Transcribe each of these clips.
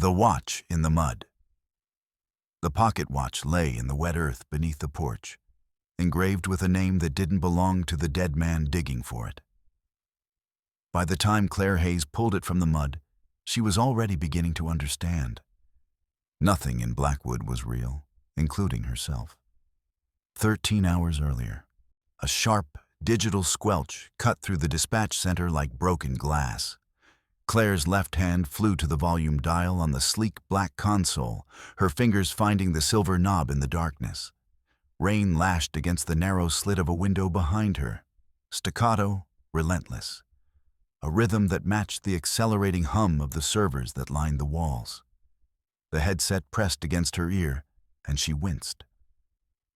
The watch in the mud. The pocket watch lay in the wet earth beneath the porch, engraved with a name that didn't belong to the dead man digging for it. By the time Claire Hayes pulled it from the mud, she was already beginning to understand. Nothing in Blackwood was real, including herself. 13 hours earlier, a sharp, digital squelch cut through the dispatch center like broken glass. Claire's left hand flew to the volume dial on the sleek black console, her fingers finding the silver knob in the darkness. Rain lashed against the narrow slit of a window behind her, staccato, relentless. A rhythm that matched the accelerating hum of the servers that lined the walls. The headset pressed against her ear, and she winced.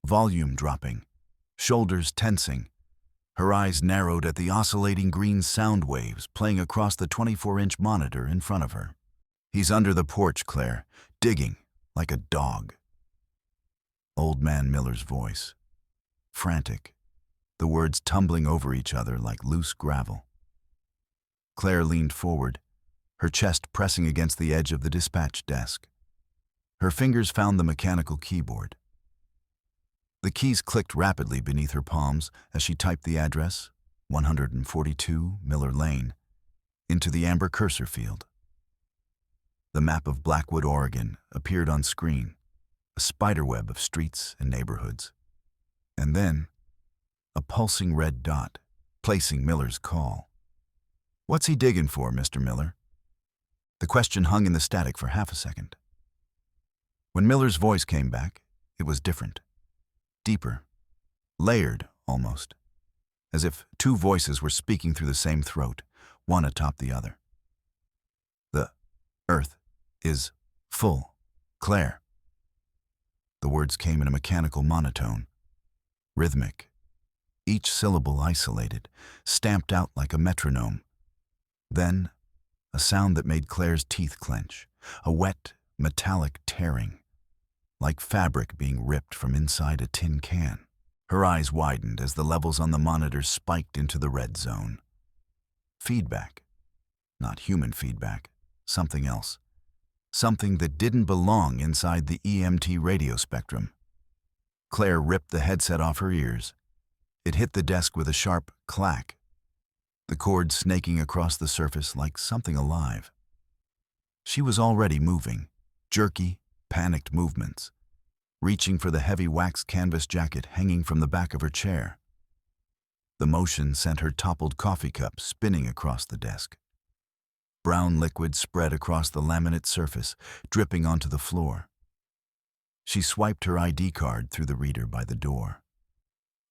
Volume dropping, shoulders tensing. Her eyes narrowed at the oscillating green sound waves playing across the 24-inch monitor in front of her. "He's under the porch, Claire, digging like a dog." Old Man Miller's voice. Frantic, the words tumbling over each other like loose gravel. Claire leaned forward, her chest pressing against the edge of the dispatch desk. Her fingers found the mechanical keyboard. The keys clicked rapidly beneath her palms as she typed the address, 142 Miller Lane, into the amber cursor field. The map of Blackwood, Oregon, appeared on screen, a spiderweb of streets and neighborhoods. And then, a pulsing red dot, placing Miller's call. "What's he digging for, Mr. Miller?" The question hung in the static for half a second. When Miller's voice came back, it was different. Deeper, layered almost, as if two voices were speaking through the same throat, one atop the other. "The earth is full, Claire." The words came in a mechanical monotone, rhythmic, each syllable isolated, stamped out like a metronome. Then, a sound that made Claire's teeth clench, a wet, metallic tearing, like fabric being ripped from inside a tin can. Her eyes widened as the levels on the monitor spiked into the red zone. Feedback. Not human feedback, something else. Something that didn't belong inside the EMT radio spectrum. Claire ripped the headset off her ears. It hit the desk with a sharp clack, the cord snaking across the surface like something alive. She was already moving, jerky, panicked movements, reaching for the heavy wax canvas jacket hanging from the back of her chair. The motion sent her toppled coffee cup spinning across the desk. Brown liquid spread across the laminate surface, dripping onto the floor. She swiped her ID card through the reader by the door.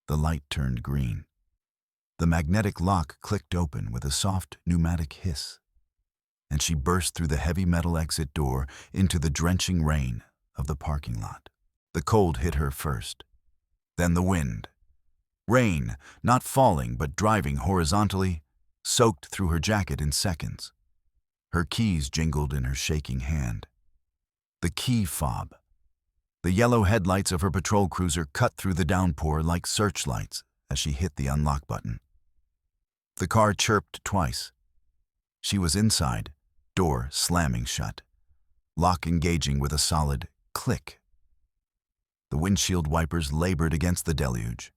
The light turned green. The magnetic lock clicked open with a soft pneumatic hiss, and she burst through the heavy metal exit door into the drenching rain of the parking lot. The cold hit her first, then the wind. Rain, not falling but driving horizontally, soaked through her jacket in seconds. Her keys jingled in her shaking hand. The key fob. The yellow headlights of her patrol cruiser cut through the downpour like searchlights as she hit the unlock button. The car chirped twice. She was inside, door slamming shut, lock engaging with a solid click. The windshield wipers labored against the deluge.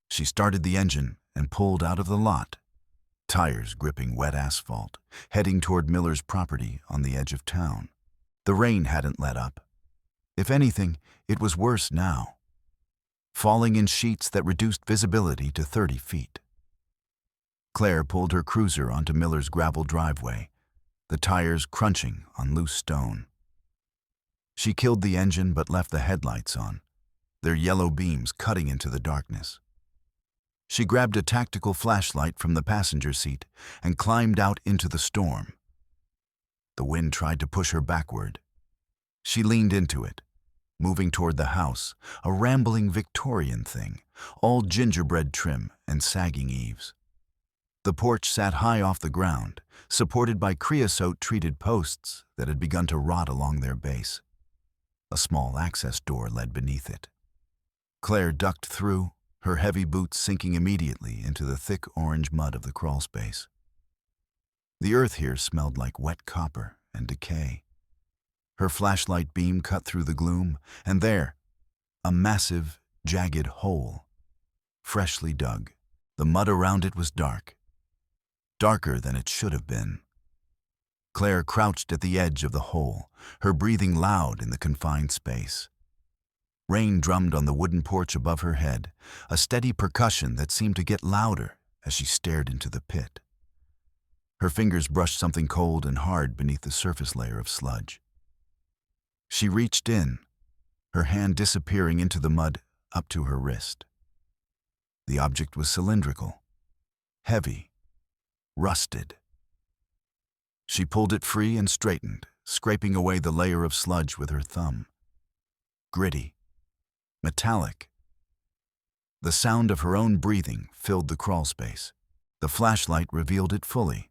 She started the engine and pulled out of the lot, tires gripping wet asphalt, heading toward Miller's property on the edge of town. The rain hadn't let up. If anything, it was worse now, falling in sheets that reduced visibility to 30 feet. Claire pulled her cruiser onto Miller's gravel driveway, the tires crunching on loose stone. She killed the engine but left the headlights on, their yellow beams cutting into the darkness. She grabbed a tactical flashlight from the passenger seat and climbed out into the storm. The wind tried to push her backward. She leaned into it, moving toward the house, a rambling Victorian thing, all gingerbread trim and sagging eaves. The porch sat high off the ground, supported by creosote-treated posts that had begun to rot along their base. A small access door led beneath it. Claire ducked through, her heavy boots sinking immediately into the thick orange mud of the crawlspace. The earth here smelled like wet copper and decay. Her flashlight beam cut through the gloom, and there, a massive, jagged hole, freshly dug. The mud around it was dark, darker than it should have been. Claire crouched at the edge of the hole, her breathing loud in the confined space. Rain drummed on the wooden porch above her head, a steady percussion that seemed to get louder as she stared into the pit. Her fingers brushed something cold and hard beneath the surface layer of sludge. She reached in, her hand disappearing into the mud up to her wrist. The object was cylindrical, heavy, rusted. She pulled it free and straightened, scraping away the layer of sludge with her thumb. Gritty, metallic. The sound of her own breathing filled the crawl space. The flashlight revealed it fully.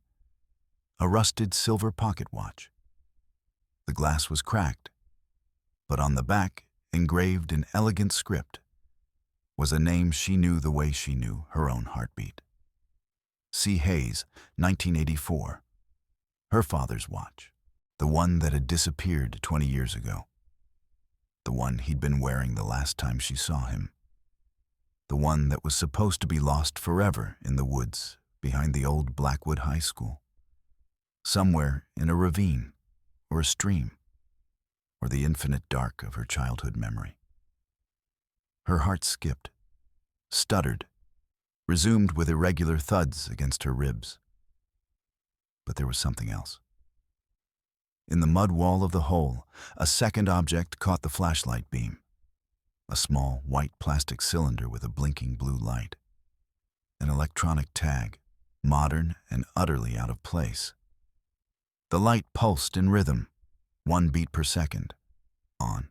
A rusted silver pocket watch. The glass was cracked, but on the back, engraved in elegant script, was a name she knew the way she knew her own heartbeat. C. Hayes, 1984. Her father's watch, the one that had disappeared 20 years ago. The one he'd been wearing the last time she saw him. The one that was supposed to be lost forever in the woods behind the old Blackwood High School. Somewhere in a ravine, or a stream, or the infinite dark of her childhood memory. Her heart skipped, stuttered, resumed with irregular thuds against her ribs. But there was something else. In the mud wall of the hole, a second object caught the flashlight beam. A small, white plastic cylinder with a blinking blue light. An electronic tag, modern and utterly out of place. The light pulsed in rhythm, 1 beat per second. On,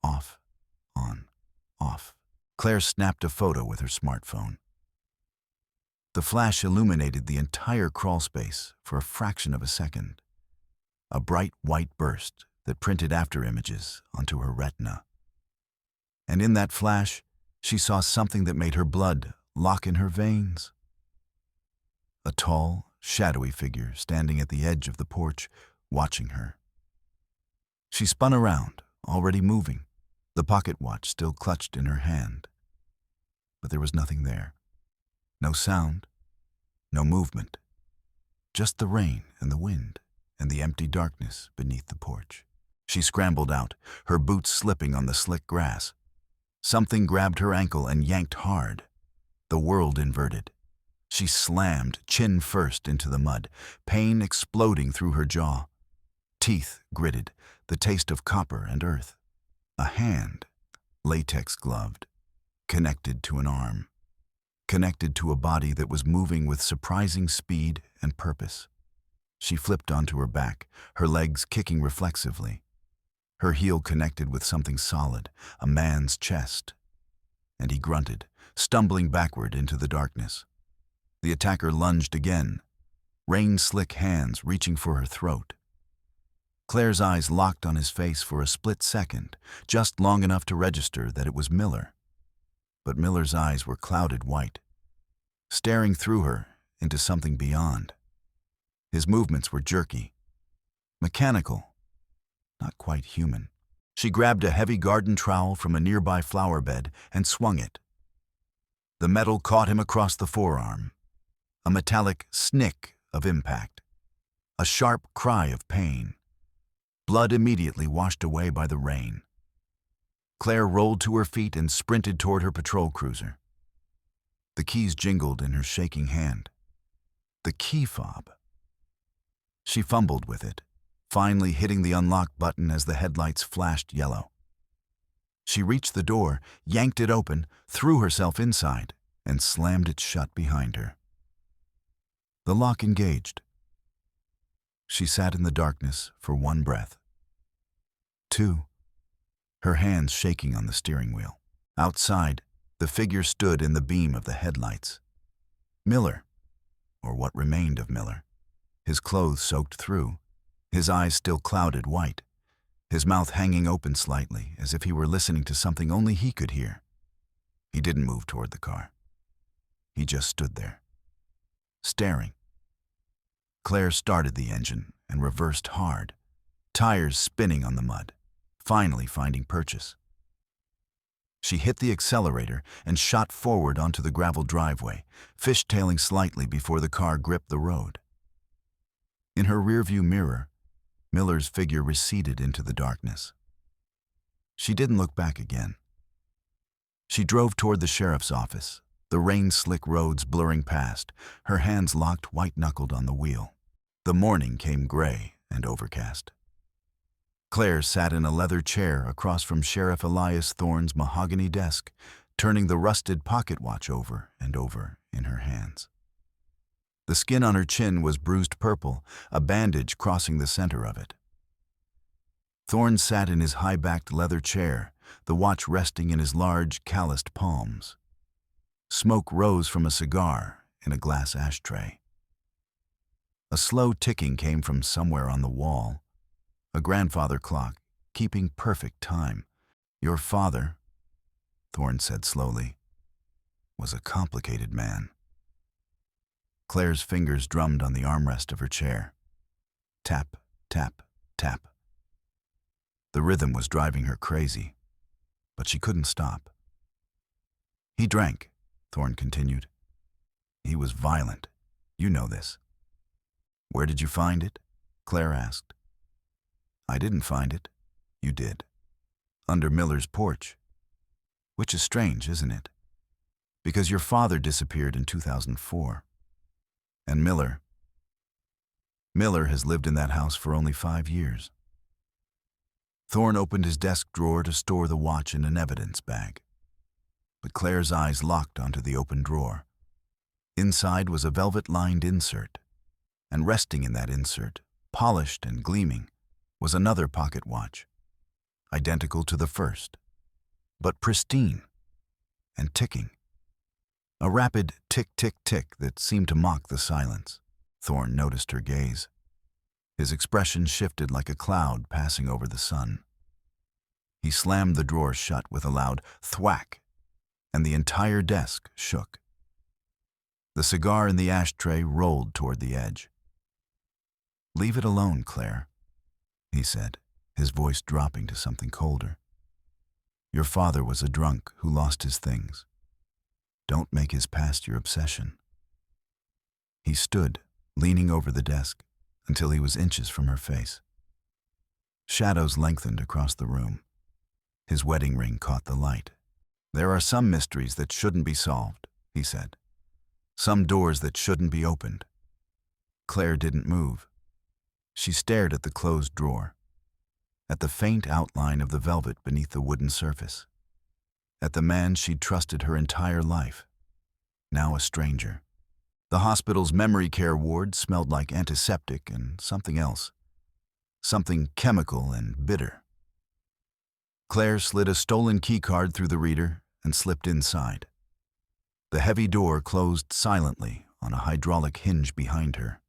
off, on, off. Claire snapped a photo with her smartphone. The flash illuminated the entire crawl space for a fraction of a second. A bright white burst that printed after images onto her retina. And in that flash, she saw something that made her blood lock in her veins. A tall, shadowy figure standing at the edge of the porch, watching her. She spun around, already moving, the pocket watch still clutched in her hand. But there was nothing there. No sound, no movement. Just the rain and the wind and the empty darkness beneath the porch. She scrambled out, her boots slipping on the slick grass. Something grabbed her ankle and yanked hard. The world inverted. She slammed, chin first, into the mud, pain exploding through her jaw. Teeth gritted, the taste of copper and earth. A hand, latex gloved, connected to an arm. Connected to a body that was moving with surprising speed and purpose. She flipped onto her back, her legs kicking reflexively. Her heel connected with something solid, a man's chest. And he grunted, stumbling backward into the darkness. The attacker lunged again, rain-slick hands reaching for her throat. Claire's eyes locked on his face for a split second, just long enough to register that it was Miller. But Miller's eyes were clouded white, staring through her into something beyond. His movements were jerky, mechanical, not quite human. She grabbed a heavy garden trowel from a nearby flower bed and swung it. The metal caught him across the forearm. A metallic snick of impact. A sharp cry of pain. Blood immediately washed away by the rain. Claire rolled to her feet and sprinted toward her patrol cruiser. The keys jingled in her shaking hand. The key fob. She fumbled with it, finally hitting the unlock button as the headlights flashed yellow. She reached the door, yanked it open, threw herself inside, and slammed it shut behind her. The lock engaged. She sat in the darkness for 1 breath. 2. Her hands shaking on the steering wheel. Outside, the figure stood in the beam of the headlights. Miller, or what remained of Miller, his clothes soaked through, his eyes still clouded white, his mouth hanging open slightly as if he were listening to something only he could hear. He didn't move toward the car. He just stood there, staring. Claire started the engine and reversed hard. tires spinning on the mud, finally finding purchase. She hit the accelerator and shot forward onto the gravel driveway, fishtailing slightly before the car gripped the road. In her rearview mirror, Miller's figure receded into the darkness. She didn't look back again. She drove toward the sheriff's office, the rain-slick roads blurring past, her hands locked white-knuckled on the wheel. The morning came gray and overcast. Claire sat in a leather chair across from Sheriff Elias Thorne's mahogany desk, turning the rusted pocket watch over and over in her hands. The skin on her chin was bruised purple, a bandage crossing the center of it. Thorne sat in his high-backed leather chair, the watch resting in his large, calloused palms. Smoke rose from a cigar in a glass ashtray. A slow ticking came from somewhere on the wall, a grandfather clock, keeping perfect time. Your father, Thorne said slowly, was a complicated man. Claire's fingers drummed on the armrest of her chair. Tap, tap, tap. The rhythm was driving her crazy, but she couldn't stop. He drank, Thorne continued. He was violent. You know this. Where did you find it? Claire asked. I didn't find it. You did. Under Miller's porch. Which is strange, isn't it? Because your father disappeared in 2004. And Miller has lived in that house for only 5 years. Thorne opened his desk drawer to store the watch in an evidence bag. But Claire's eyes locked onto the open drawer. Inside was a velvet-lined insert, and resting in that insert, polished and gleaming, was another pocket watch, identical to the first, but pristine and ticking. A rapid tick-tick-tick that seemed to mock the silence. Thorne noticed her gaze. His expression shifted like a cloud passing over the sun. He slammed the drawer shut with a loud thwack, and the entire desk shook. The cigar in the ashtray rolled toward the edge. Leave it alone, Claire, he said, his voice dropping to something colder. Your father was a drunk who lost his things. Don't make his past your obsession. He stood, leaning over the desk, until he was inches from her face. Shadows lengthened across the room. His wedding ring caught the light. There are some mysteries that shouldn't be solved, he said. Some doors that shouldn't be opened. Claire didn't move. She stared at the closed drawer, at the faint outline of the velvet beneath the wooden surface, at the man she'd trusted her entire life, now a stranger. The hospital's memory care ward smelled like antiseptic and something else, something chemical and bitter. Claire slid a stolen keycard through the reader and slipped inside. The heavy door closed silently on a hydraulic hinge behind her.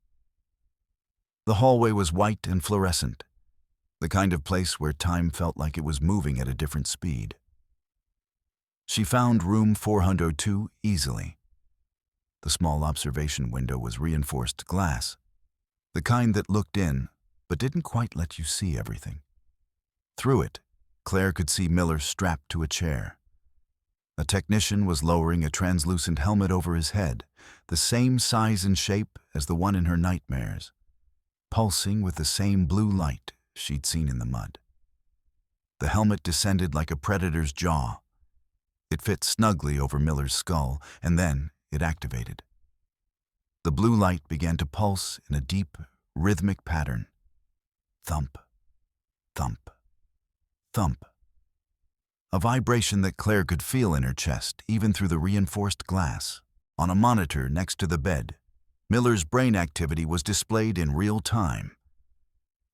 The hallway was white and fluorescent, the kind of place where time felt like it was moving at a different speed. She found room 402 easily. The small observation window was reinforced glass, the kind that looked in but didn't quite let you see everything. Through it, Claire could see Miller strapped to a chair. A technician was lowering a translucent helmet over his head, the same size and shape as the one in her nightmares, pulsing with the same blue light she'd seen in the mud. The helmet descended like a predator's jaw. It fit snugly over Miller's skull, and then it activated. The blue light began to pulse in a deep, rhythmic pattern. Thump, thump, thump. A vibration that Claire could feel in her chest, even through the reinforced glass. On a monitor next to the bed, Miller's brain activity was displayed in real time.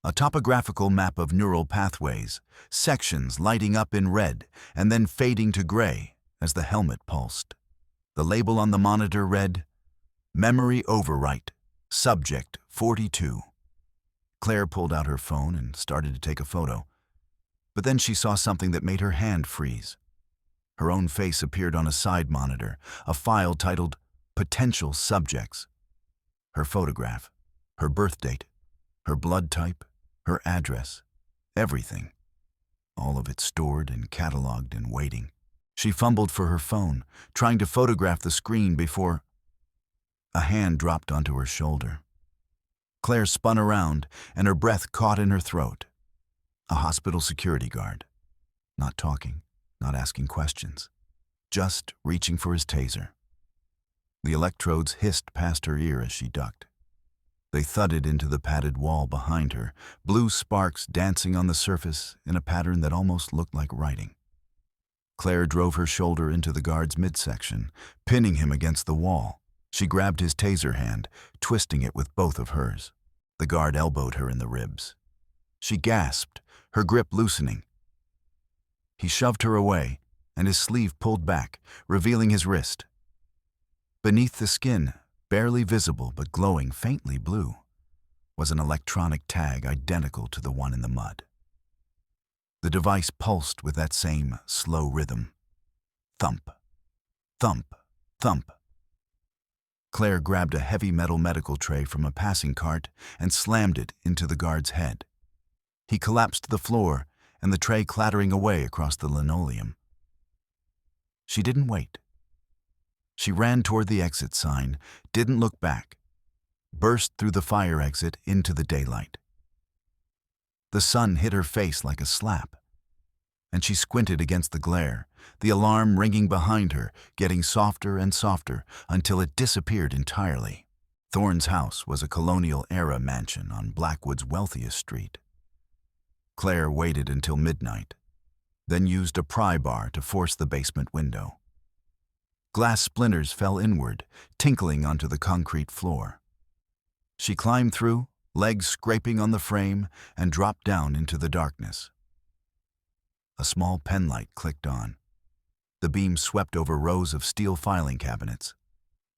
A topographical map of neural pathways, sections lighting up in red and then fading to gray as the helmet pulsed. The label on the monitor read, Memory Overwrite, Subject 42. Claire pulled out her phone and started to take a photo. But then she saw something that made her hand freeze. Her own face appeared on a side monitor, a file titled Potential Subjects. Her photograph, her birth date, her blood type, her address, everything, all of it stored and cataloged and waiting. She fumbled for her phone, trying to photograph the screen before a hand dropped onto her shoulder. Claire spun around, and her breath caught in her throat. A hospital security guard. Not talking, not asking questions, just reaching for his taser. The electrodes hissed past her ear as she ducked. They thudded into the padded wall behind her, blue sparks dancing on the surface in a pattern that almost looked like writing. Claire drove her shoulder into the guard's midsection, pinning him against the wall. She grabbed his taser hand, twisting it with both of hers. The guard elbowed her in the ribs. She gasped, her grip loosening. He shoved her away, and his sleeve pulled back, revealing his wrist. Beneath the skin, barely visible but glowing faintly blue, was an electronic tag identical to the one in the mud. The device pulsed with that same slow rhythm. Thump, thump, thump. Claire grabbed a heavy metal medical tray from a passing cart and slammed it into the guard's head. He collapsed to the floor, and the tray clattering away across the linoleum. She didn't wait. She ran toward the exit sign, didn't look back, burst through the fire exit into the daylight. The sun hit her face like a slap, and she squinted against the glare, the alarm ringing behind her, getting softer and softer until it disappeared entirely. Thorne's house was a colonial-era mansion on Blackwood's wealthiest street. Claire waited until midnight, then used a pry bar to force the basement window. Glass splinters fell inward, tinkling onto the concrete floor. She climbed through, legs scraping on the frame, and dropped down into the darkness. A small pen light clicked on. The beam swept over rows of steel filing cabinets.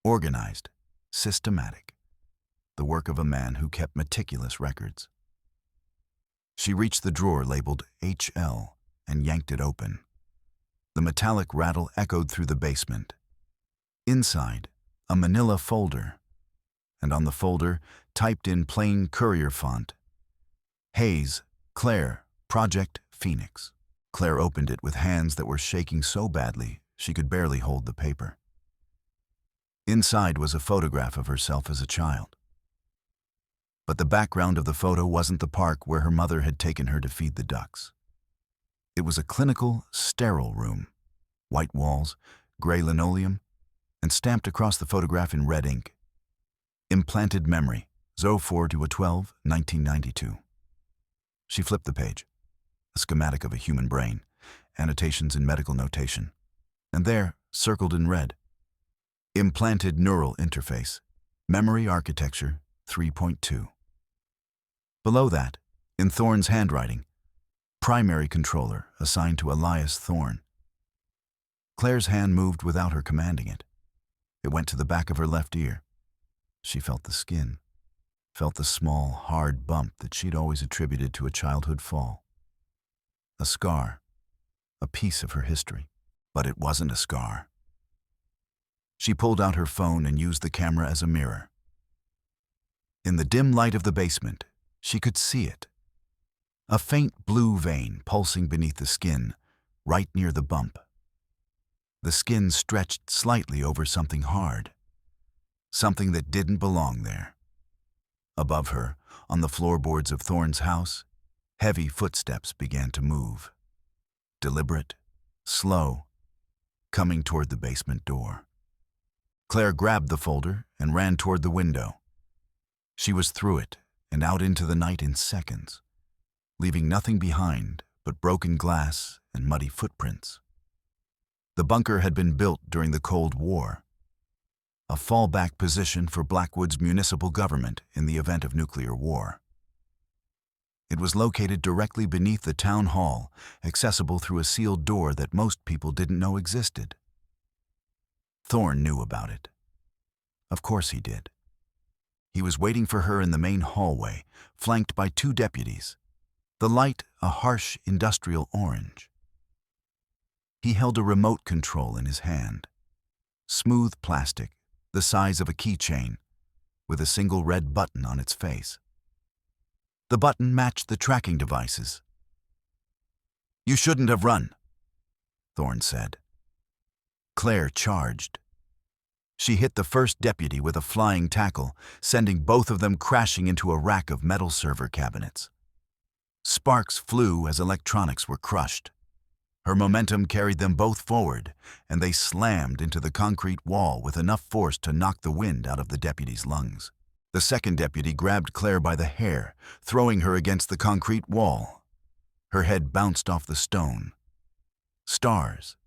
Organized, systematic. The work of a man who kept meticulous records. She reached the drawer labeled HL and yanked it open. The metallic rattle echoed through the basement. Inside, a manila folder, and on the folder, typed in plain courier font, Hayes, Claire, Project Phoenix. Claire opened it with hands that were shaking so badly she could barely hold the paper. Inside was a photograph of herself as a child. But the background of the photo wasn't the park where her mother had taken her to feed the ducks. It was a clinical, sterile room, white walls, gray linoleum, and stamped across the photograph in red ink. Implanted memory, 04/12, 1992. She flipped the page. A schematic of a human brain, annotations in medical notation, and there, circled in red, implanted neural interface, memory architecture 3.2. Below that, in Thorne's handwriting, primary controller assigned to Elias Thorne. Claire's hand moved without her commanding it. It went to the back of her left ear. She felt the skin, felt the small, hard bump that she'd always attributed to a childhood fall. A scar, a piece of her history, but it wasn't a scar. She pulled out her phone and used the camera as a mirror. In the dim light of the basement, she could see it. A faint blue vein pulsing beneath the skin, right near the bump. The skin stretched slightly over something hard, something that didn't belong there. Above her, on the floorboards of Thorne's house, heavy footsteps began to move. Deliberate, slow, coming toward the basement door. Claire grabbed the folder and ran toward the window. She was through it and out into the night in seconds, leaving nothing behind but broken glass and muddy footprints. The bunker had been built during the Cold War, a fallback position for Blackwood's municipal government in the event of nuclear war. It was located directly beneath the town hall, accessible through a sealed door that most people didn't know existed. Thorne knew about it. Of course he did. He was waiting for her in the main hallway, flanked by 2 deputies, the light a harsh industrial orange. He held a remote control in his hand, smooth plastic, the size of a keychain, with a single red button on its face. The button matched the tracking devices. "You shouldn't have run," Thorne said. Claire charged. She hit the first deputy with a flying tackle, sending both of them crashing into a rack of metal server cabinets. Sparks flew as electronics were crushed. Her momentum carried them both forward, and they slammed into the concrete wall with enough force to knock the wind out of the deputy's lungs. The second deputy grabbed Claire by the hair, throwing her against the concrete wall. Her head bounced off the stone. Stars.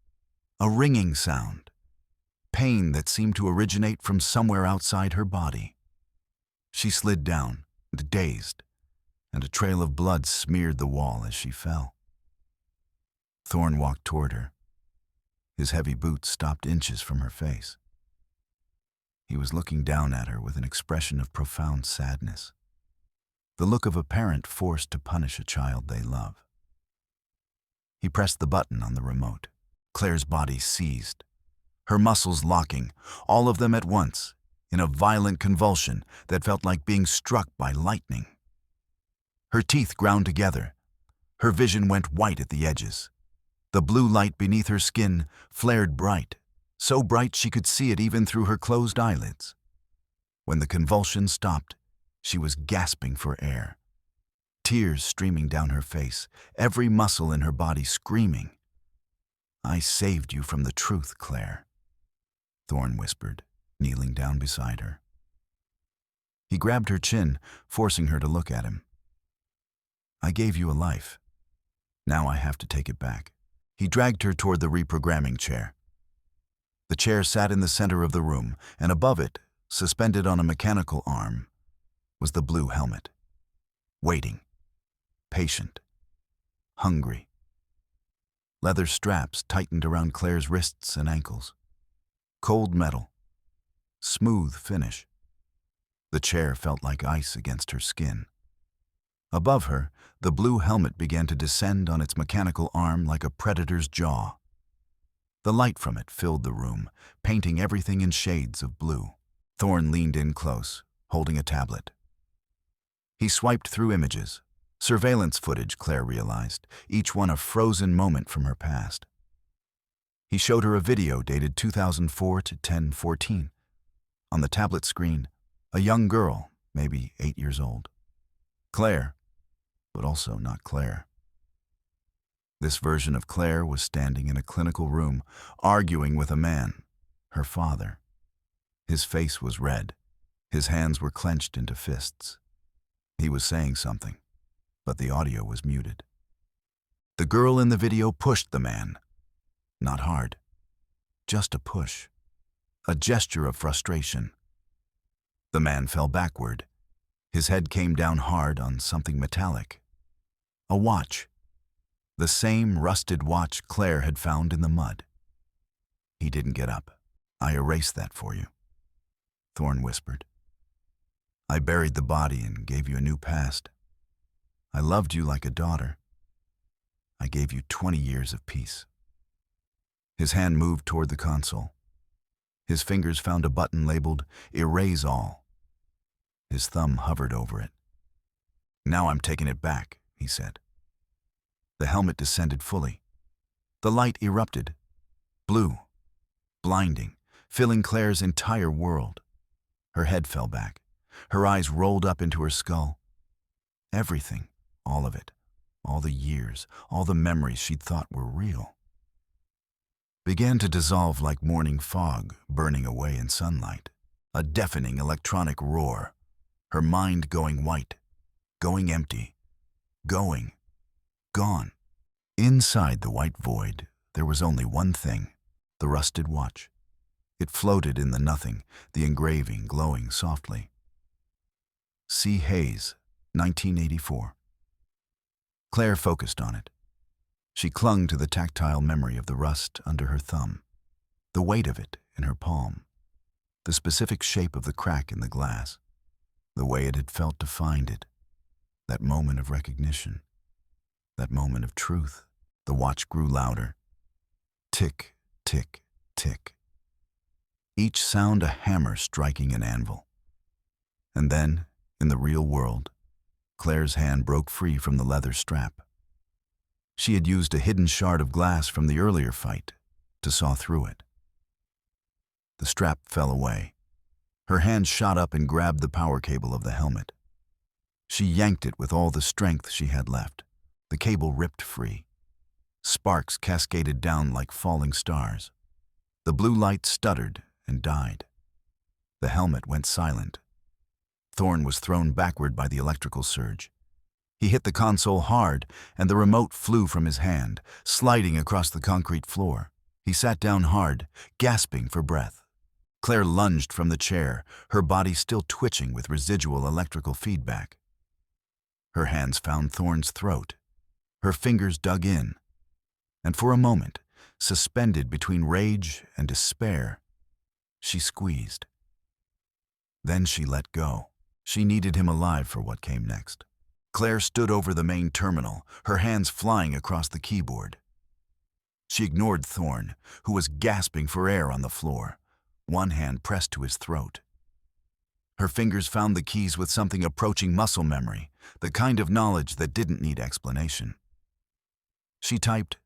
A ringing sound. Pain that seemed to originate from somewhere outside her body. She slid down, dazed, and a trail of blood smeared the wall as she fell. Thorne walked toward her. His heavy boots stopped inches from her face. He was looking down at her with an expression of profound sadness, the look of a parent forced to punish a child they love. He pressed the button on the remote. Claire's body seized, her muscles locking, all of them at once, in a violent convulsion that felt like being struck by lightning. Her teeth ground together. Her vision went white at the edges. The blue light beneath her skin flared bright, so bright she could see it even through her closed eyelids. When the convulsion stopped, she was gasping for air. Tears streaming down her face, every muscle in her body screaming. "I saved you from the truth, Claire," Thorne whispered, kneeling down beside her. He grabbed her chin, forcing her to look at him. "I gave you a life. Now I have to take it back." He dragged her toward the reprogramming chair. The chair sat in the center of the room, and above it, suspended on a mechanical arm, was the blue helmet. Waiting. Patient. Hungry. Leather straps tightened around Claire's wrists and ankles. Cold metal. Smooth finish. The chair felt like ice against her skin. Above her, the blue helmet began to descend on its mechanical arm like a predator's jaw. The light from it filled the room, painting everything in shades of blue. Thorne leaned in close, holding a tablet. He swiped through images. Surveillance footage, Claire realized, each one a frozen moment from her past. He showed her a video dated 2004 to 10/14. On the tablet screen, a young girl, maybe 8 years old. Claire, but also not Claire. This version of Claire was standing in a clinical room, arguing with a man, her father. His face was red. His hands were clenched into fists. He was saying something, but the audio was muted. The girl in the video pushed the man. Not hard. Just a push. A gesture of frustration. The man fell backward. His head came down hard on something metallic. A watch. The same rusted watch Claire had found in the mud. He didn't get up. "I erased that for you," Thorne whispered. "I buried the body and gave you a new past. I loved you like a daughter. I gave you 20 years of peace." His hand moved toward the console. His fingers found a button labeled "Erase All." His thumb hovered over it. "Now I'm taking it back," he said. The helmet descended fully. The light erupted. Blue. Blinding, filling Claire's entire world. Her head fell back. Her eyes rolled up into her skull. Everything, all of it, all the years, all the memories she'd thought were real, began to dissolve like morning fog burning away in sunlight. A deafening electronic roar. Her mind going white, going empty, going, gone. Inside the white void, there was only one thing, the rusted watch. It floated in the nothing, the engraving glowing softly. C. Hayes, 1984. Claire focused on it. She clung to the tactile memory of the rust under her thumb, the weight of it in her palm, the specific shape of the crack in the glass, the way it had felt to find it, that moment of recognition, that moment of truth. The watch grew louder. Tick, tick, tick. Each sound a hammer striking an anvil. And then, in the real world, Claire's hand broke free from the leather strap. She had used a hidden shard of glass from the earlier fight to saw through it. The strap fell away. Her hand shot up and grabbed the power cable of the helmet. She yanked it with all the strength she had left. The cable ripped free. Sparks cascaded down like falling stars. The blue light stuttered and died. The helmet went silent. Thorne was thrown backward by the electrical surge. He hit the console hard, and the remote flew from his hand, sliding across the concrete floor. He sat down hard, gasping for breath. Claire lunged from the chair, her body still twitching with residual electrical feedback. Her hands found Thorne's throat. Her fingers dug in, and for a moment, suspended between rage and despair, she squeezed. Then she let go. She needed him alive for what came next. Claire stood over the main terminal, her hands flying across the keyboard. She ignored Thorne, who was gasping for air on the floor, one hand pressed to his throat. Her fingers found the keys with something approaching muscle memory, the kind of knowledge that didn't need explanation. She typed,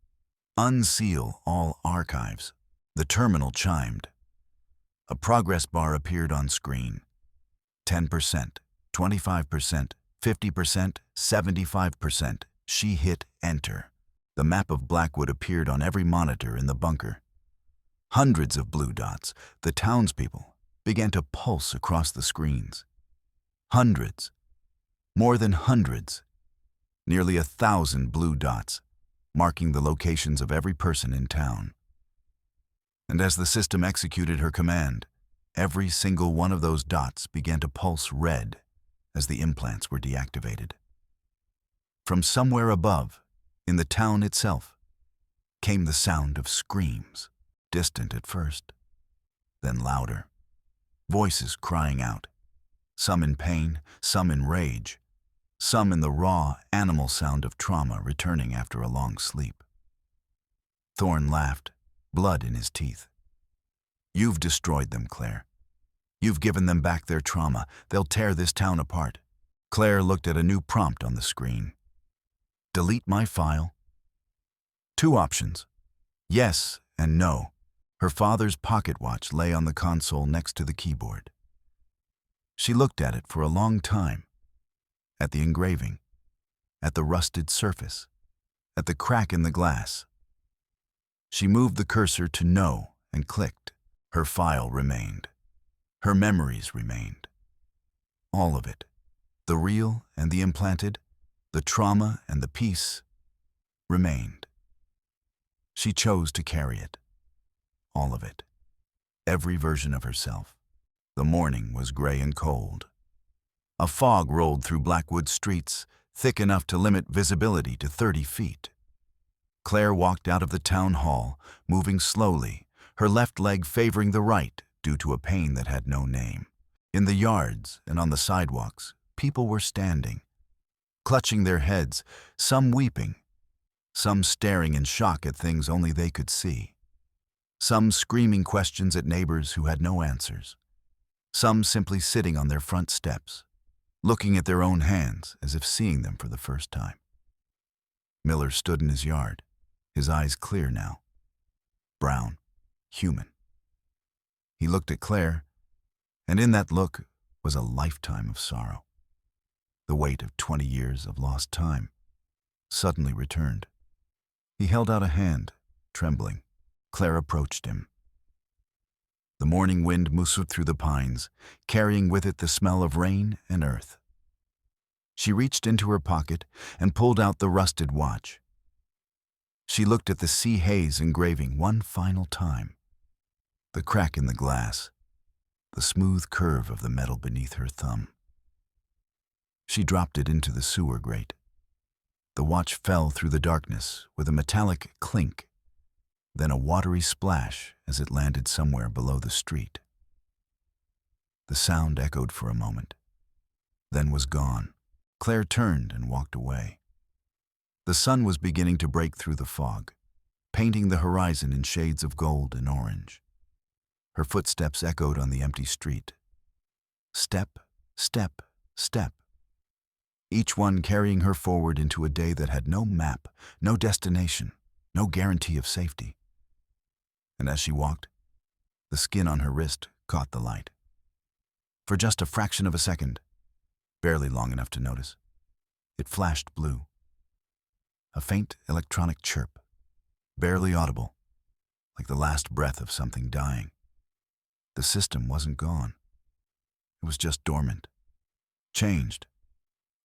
"Unseal all archives." The terminal chimed. A progress bar appeared on screen. 10%, 25%, 50%, 75%. She hit enter. The map of Blackwood appeared on every monitor in the bunker. Hundreds of blue dots, the townspeople, began to pulse across the screens. Hundreds, more than hundreds, nearly 1,000 blue dots, marking the locations of every person in town. And as the system executed her command, every single one of those dots began to pulse red as the implants were deactivated. From somewhere above, in the town itself, came the sound of screams, distant at first, then louder. Voices crying out, some in pain, some in rage, some in the raw, animal sound of trauma returning after a long sleep. Thorne laughed, blood in his teeth. "You've destroyed them, Claire. You've given them back their trauma. They'll tear this town apart." Claire looked at a new prompt on the screen. "Delete my file?" Two options, yes and no. Her father's pocket watch lay on the console next to the keyboard. She looked at it for a long time, at the engraving, at the rusted surface, at the crack in the glass. She moved the cursor to no and clicked. Her file remained. Her memories remained. All of it, the real and the implanted, the trauma and the peace, remained. She chose to carry it. All of it. Every version of herself. The morning was gray and cold. A fog rolled through Blackwood streets, thick enough to limit visibility to 30 feet. Claire walked out of the town hall, moving slowly, her left leg favoring the right due to a pain that had no name. In the yards and on the sidewalks, people were standing, clutching their heads, some weeping, some staring in shock at things only they could see, some screaming questions at neighbors who had no answers, some simply sitting on their front steps, looking at their own hands as if seeing them for the first time. Miller stood in his yard, his eyes clear now, brown, human. He looked at Claire, and in that look was a lifetime of sorrow. The weight of 20 years of lost time suddenly returned. He held out a hand, trembling. Claire approached him. The morning wind moused through the pines, carrying with it the smell of rain and earth. She reached into her pocket and pulled out the rusted watch. She looked at the sea haze engraving one final time. The crack in the glass, the smooth curve of the metal beneath her thumb. She dropped it into the sewer grate. The watch fell through the darkness with a metallic clink, then a watery splash as it landed somewhere below the street. The sound echoed for a moment, then was gone. Claire turned and walked away. The sun was beginning to break through the fog, painting the horizon in shades of gold and orange. Her footsteps echoed on the empty street. Step, step, step. each one carrying her forward into a day that had no map, no destination, no guarantee of safety. And as she walked, the skin on her wrist caught the light. For just a fraction of a second, barely long enough to notice, it flashed blue. A faint electronic chirp, barely audible, like the last breath of something dying. The system wasn't gone. It was just dormant, changed,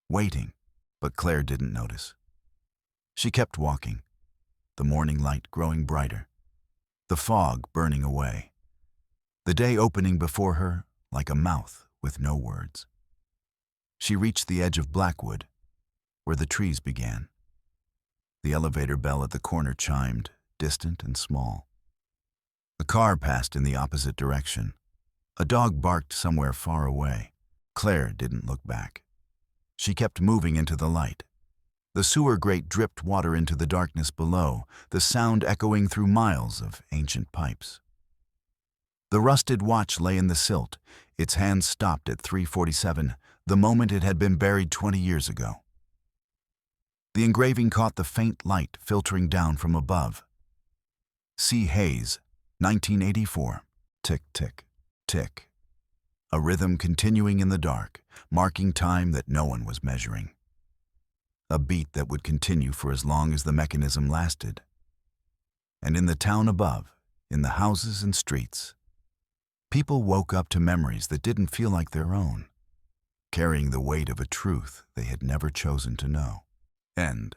waiting, but Claire didn't notice. She kept walking, the morning light growing brighter, the fog burning away, the day opening before her like a mouth with no words. She reached the edge of Blackwood, where the trees began. The elevator bell at the corner chimed, distant and small. A car passed in the opposite direction. A dog barked somewhere far away. Claire didn't look back. She kept moving into the light. The sewer grate dripped water into the darkness below, the sound echoing through miles of ancient pipes. The rusted watch lay in the silt, its hands stopped at 3:47, the moment it had been buried 20 years ago. The engraving caught the faint light filtering down from above. C. Hayes, 1984. Tick, tick, tick. A rhythm continuing in the dark, marking time that no one was measuring. A beat that would continue for as long as the mechanism lasted. And in the town above, in the houses and streets, people woke up to memories that didn't feel like their own, carrying the weight of a truth they had never chosen to know. End.